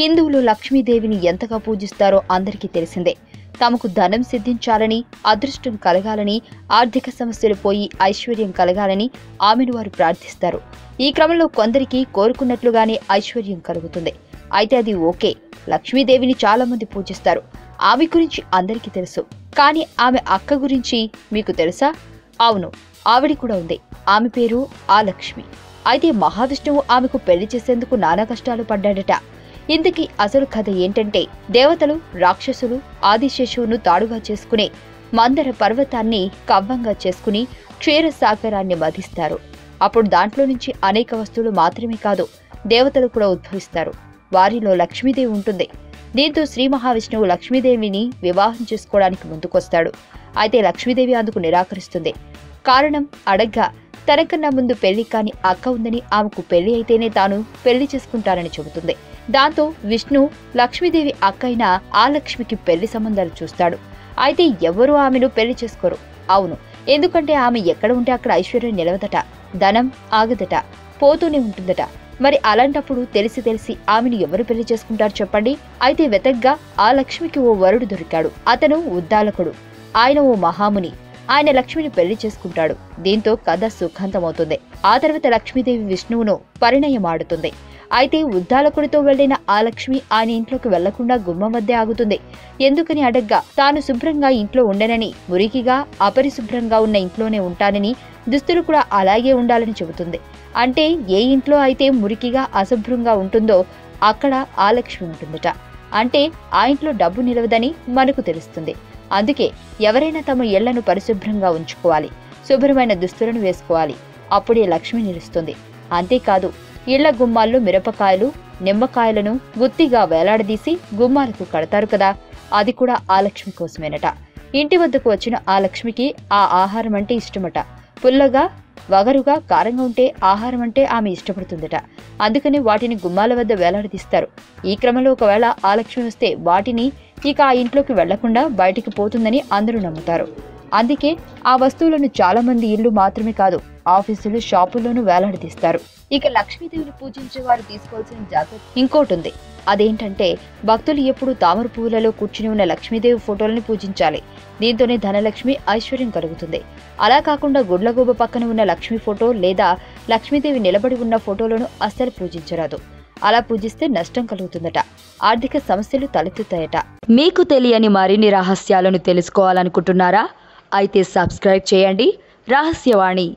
హిందువులు లక్ష్మీదేవిని ఎంతగా పూజిస్తారో అందరికీ తెలిసిందే. తమకు ధనం సిద్ధించాలని, అదృష్టం కలగాలని, ఆర్థిక సమస్యలు పోయి ఐశ్వర్యం కలగాలని ఆమెను వారు ప్రార్థిస్తారు. ఈ క్రమంలో కొందరికి కోరుకున్నట్లుగానే ఐశ్వర్యం కలుగుతుంది. అయితే అది ఓకే. లక్ష్మీదేవిని చాలా మంది పూజిస్తారు. ఆమె గురించి అందరికీ తెలుసు. కానీ ఆమె అక్క గురించి మీకు తెలుసా? అవును, ఆవిడ కూడా ఉంది. ఆమె పేరు ఆలక్ష్మి. అయితే మహావిష్ణువు ఆమెకు పెళ్లి చేసేందుకు నానా కష్టాలు పడ్డాడట. ఇందుకీ అసలు కథ ఏంటంటే, దేవతలు, రాక్షసులు ఆదిశేషువును తాడుగా చేసుకుని మందర పర్వతాన్ని కవ్వంగా చేసుకుని క్షీరసాగరాన్ని మధిస్తారు. అప్పుడు దాంట్లో నుంచి అనేక వస్తువులు మాత్రమే కాదు, దేవతలు కూడా ఉద్భవిస్తారు. వారిలో లక్ష్మీదేవి ఉంటుంది. దీంతో శ్రీ మహావిష్ణువు లక్ష్మీదేవిని వివాహం చేసుకోవడానికి ముందుకొస్తాడు. అయితే లక్ష్మీదేవి అందుకు నిరాకరిస్తుంది. కారణం అడగ్గా తనకన్నా ముందు పెళ్లి కాని అక్క ఉందని, ఆమెకు పెళ్లి అయితేనే తాను పెళ్లి చేసుకుంటానని చెబుతుంది. దాంతో విష్ణు లక్ష్మీదేవి అక్క అయిన ఆలక్ష్మికి పెళ్లి సంబంధాలు చూస్తాడు. అయితే ఎవరూ ఆమెను పెళ్లి చేసుకోరు. అవును, ఎందుకంటే ఆమె ఎక్కడ ఉంటే అక్కడ ఐశ్వర్యం నిలవదట, ధనం ఆగదట, పోతూనే ఉంటుందట. మరి అలాంటప్పుడు తెలిసి ఆమెను ఎవరు పెళ్లి చేసుకుంటారు చెప్పండి? అయితే వెతగ్గా ఆ లక్ష్మికి ఓ వరుడు దొరికాడు. అతను ఉద్దాలకుడు. ఆయన ఓ మహాముని. ఆయన లక్ష్మిని పెళ్లి చేసుకుంటాడు. దీంతో కథ సుఖాంతమవుతుంది. ఆ తర్వాత లక్ష్మీదేవి విష్ణువును పరిణయమాడుతుంది. అయితే ఉద్దాలకుడితో వెళ్లిన ఆ లక్ష్మి ఆయన ఇంట్లోకి వెళ్లకుండా గుమ్మం వద్దే ఆగుతుంది. ఎందుకని అడగ్గా తాను శుభ్రంగా ఇంట్లో ఉండనని, మురికిగా అపరిశుభ్రంగా ఉన్న ఇంట్లోనే ఉంటానని, దుస్తులు కూడా అలాగే ఉండాలని చెబుతుంది. అంటే ఏ ఇంట్లో అయితే మురికిగా అశుభ్రంగా ఉంటుందో అక్కడ ఆ లక్ష్మి ఉంటుందట. అంటే ఆ ఇంట్లో డబ్బు నిలవదని మనకు తెలుస్తుంది. అందుకే ఎవరైనా తమ ఇళ్లను పరిశుభ్రంగా ఉంచుకోవాలి, శుభ్రమైన దుస్తులను వేసుకోవాలి. అప్పుడే లక్ష్మి నిలుస్తుంది. అంతేకాదు, ఇళ్ల గుమ్మాల్లో మిరపకాయలు, నిమ్మకాయలను గుత్తిగా వేలాడదీసి గుమ్మాలకు కడతారు కదా, అది కూడా ఆ లక్ష్మి కోసమేనట. ఇంటి వద్దకు వచ్చిన ఆ లక్ష్మికి ఆ ఆహారం అంటే ఇష్టమట. పుల్లగా, వగరుగా, కారంగా ఉంటే ఆహారం అంటే ఆమె ఇష్టపడుతుందట. అందుకని వాటిని గుమ్మాల వద్ద వేలాడదీస్తారు. ఈ క్రమంలో ఒకవేళ ఆ లక్ష్మి వస్తే వాటిని ఇక ఆ ఇంట్లోకి వెళ్లకుండా బయటికి పోతుందని అందరూ నమ్ముతారు. అందుకే ఆ వస్తువులను చాలా మంది ఇల్లు మాత్రమే కాదు, ఆఫీసులు, షాపుల్లోనూ వేలాడదీస్తారు. ఇక లక్ష్మీదేవిని పూజించే వారు తీసుకోవాల్సిన జాగ్రత్త ఇంకోటి ఉంది. అదేంటంటే, భక్తులు ఎప్పుడూ తామర పువ్వులలో కూర్చుని ఉన్న లక్ష్మీదేవి ఫోటోలను పూజించాలి. దీంతోనే ధనలక్ష్మి, ఐశ్వర్యం కలుగుతుంది. అలా కాకుండా గుడ్లగూబ పక్కన ఉన్న లక్ష్మీ ఫోటో లేదా లక్ష్మీదేవి నిలబడి ఉన్న ఫోటోలను అస్సలు పూజించరాదు. అలా పూజిస్తే నష్టం కలుగుతుందట, ఆర్థిక సమస్యలు తలెత్తుతాయట. మీకు తెలియని మరిన్ని రహస్యాలను తెలుసుకోవాలనుకుంటున్నారా? అయితే సబ్స్క్రైబ్ చేయండి రహస్యవాణి.